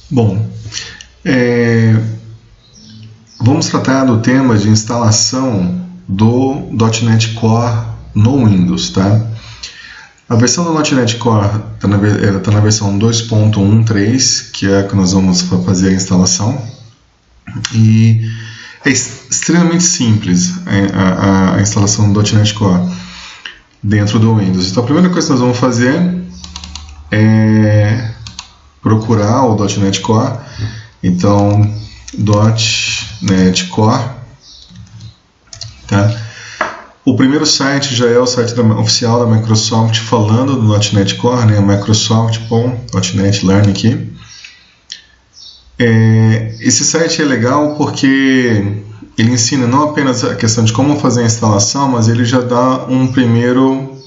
Bom, vamos tratar do tema de instalação do .NET Core no Windows, tá? A versão do .NET Core está na versão 2.13, que é a que nós vamos fazer a instalação, e é extremamente simples a instalação do .NET Core dentro do Windows. Então a primeira coisa que nós vamos fazer é procurar o .NET Core. Então .NET Core, tá? O primeiro site já é o site oficial da Microsoft falando do .NET Core, né? Microsoft.net Learn aqui. Esse site é legal porque ele ensina não apenas a questão de como fazer a instalação, mas ele já dá um primeiro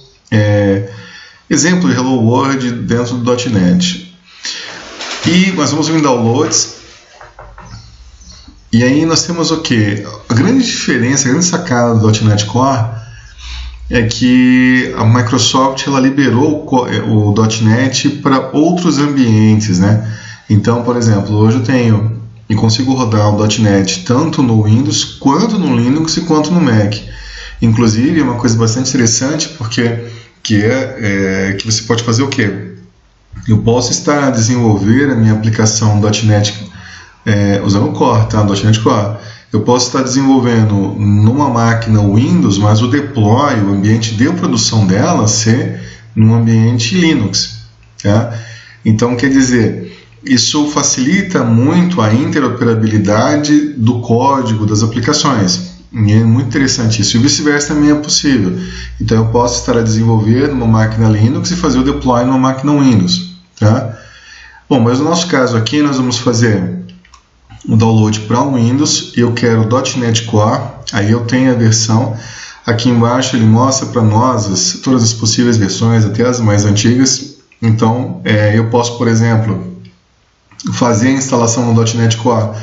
exemplo de Hello World dentro do .NET. E nós vamos em downloads. E aí nós temos o que? A grande diferença, a grande sacada do .NET Core é que a Microsoft ela liberou o .NET para outros ambientes, né? Então, por exemplo, hoje eu tenho e consigo rodar o .NET tanto no Windows, quanto no Linux e quanto no Mac. Inclusive, é uma coisa bastante interessante porque que você pode fazer o quê? Eu posso estar a desenvolver a minha aplicação .NET usando o Core, tá? .NET Core. Eu posso estar desenvolvendo numa máquina Windows, mas o deploy, o ambiente de produção dela, ser num ambiente Linux, tá? Então, quer dizer, isso facilita muito a interoperabilidade do código das aplicações. E é muito interessante isso. E vice-versa também é possível. Então, eu posso estar a desenvolver numa máquina Linux e fazer o deploy numa máquina Windows, tá? Bom, mas no nosso caso aqui, nós vamos fazer o download para o Windows. Eu quero o .NET Core, aí eu tenho a versão. Aqui embaixo ele mostra para nós todas as possíveis versões, até as mais antigas. Então, eu posso, por exemplo, fazer a instalação no .NET Core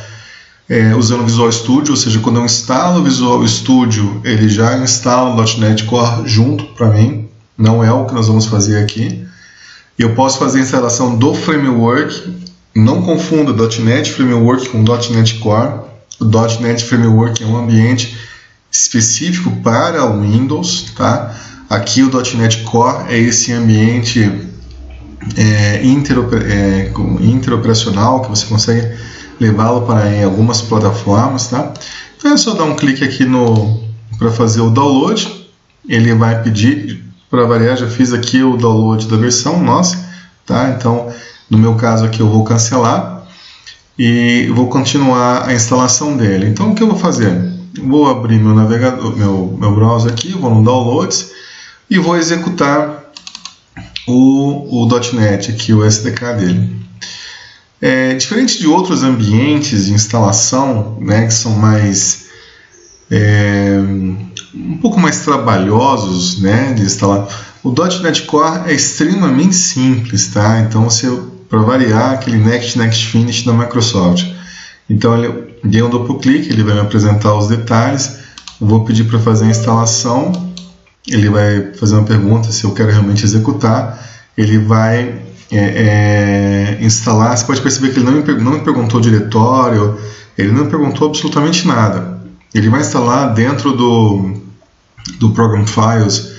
usando o Visual Studio, ou seja, quando eu instalo o Visual Studio, ele já instala o .NET Core junto para mim. Não é o que nós vamos fazer aqui. Eu posso fazer a instalação do Framework. Não confunda .NET Framework com .NET Core. O .NET Framework é um ambiente específico para o Windows, tá? Aqui o .NET Core é esse ambiente interoperacional que você consegue levá-lo para algumas plataformas, tá? Então é só dar um clique aqui para fazer o download. Ele vai pedir, para variar, já fiz aqui o download da versão nossa, tá? Então, no meu caso aqui eu vou cancelar e vou continuar a instalação dele. Então o que eu vou fazer? Vou abrir meu navegador, meu browser aqui, vou no Downloads e vou executar o .NET aqui, o SDK dele. Diferente de outros ambientes de instalação, né, que são mais um pouco mais trabalhosos, né, de instalar, o .NET Core é extremamente simples, tá? Então você, para variar, aquele Next Finish da Microsoft. Então ele deu um duplo clique, ele vai me apresentar os detalhes. Eu vou pedir para fazer a instalação. Ele vai fazer uma pergunta se eu quero realmente executar. Ele vai instalar. Você pode perceber que ele não me perguntou diretório, ele não me perguntou absolutamente nada. Ele vai instalar dentro do Program Files.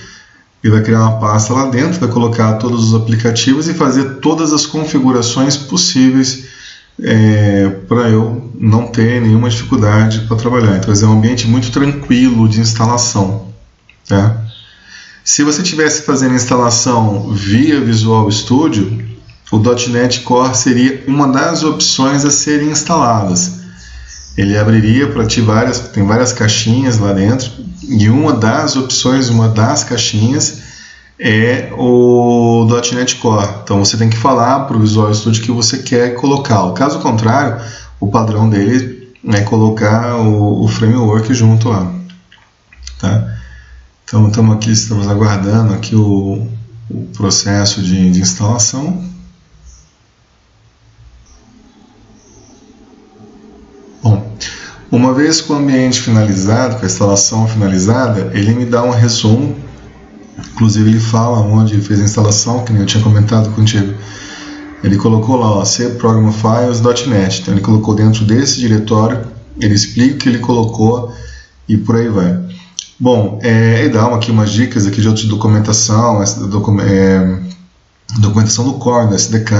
Ele vai criar uma pasta lá dentro, vai colocar todos os aplicativos e fazer todas as configurações possíveis para eu não ter nenhuma dificuldade para trabalhar. Então é um ambiente muito tranquilo de instalação, tá? Se você estivesse fazendo a instalação via Visual Studio, o .NET Core seria uma das opções a serem instaladas. Ele abriria para ti tem várias caixinhas lá dentro, e uma das opções, uma das caixinhas é o .NET Core. Então você tem que falar para o Visual Studio que você quer colocá-lo. Caso contrário, o padrão dele é colocar o framework junto lá, tá? Então estamos aguardando aqui o processo de instalação. Bom, uma vez com o ambiente finalizado, com a instalação finalizada, ele me dá um resumo. Inclusive ele fala onde fez a instalação, que nem eu tinha comentado contigo. Ele colocou lá, ó, C Program Files.net. Então ele colocou dentro desse diretório, ele explica o que ele colocou e por aí vai. Bom, ele dá aqui umas dicas aqui de outra documentação, documentação do Core, do SDK,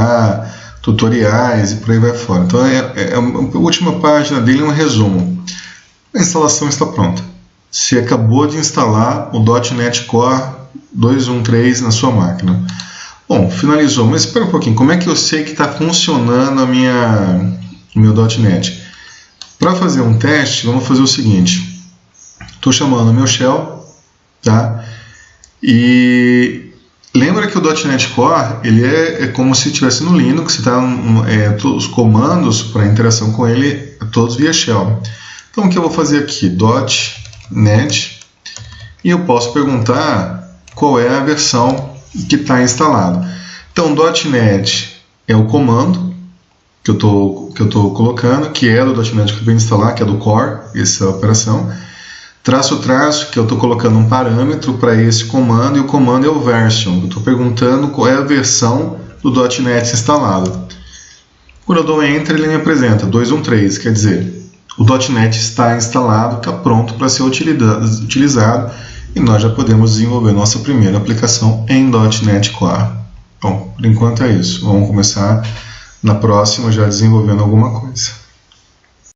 tutoriais e por aí vai fora. Então a última página dele é um resumo. A instalação está pronta. Você acabou de instalar o .NET Core 2.1.3 na sua máquina. Bom, finalizou, mas espera um pouquinho, como é que eu sei que está funcionando o meu .NET? Para fazer um teste, vamos fazer o seguinte. Estou chamando o meu shell, tá? E lembra que o .NET Core ele é como se estivesse no Linux, você tá, os comandos para interação com ele todos via shell. Então o que eu vou fazer aqui? .NET, e eu posso perguntar qual é a versão que está instalado. Então .NET é o comando que eu tô colocando, que é do .NET que eu vou instalar, que é do Core, essa operação. Traço, que eu estou colocando um parâmetro para esse comando, e o comando é o version. Eu estou perguntando qual é a versão do .NET instalado. Quando eu dou Enter, ele me apresenta 2.1.3, quer dizer, o .NET está instalado, está pronto para ser utilizado, e nós já podemos desenvolver nossa primeira aplicação em .NET Core. Bom, por enquanto é isso. Vamos começar na próxima já desenvolvendo alguma coisa.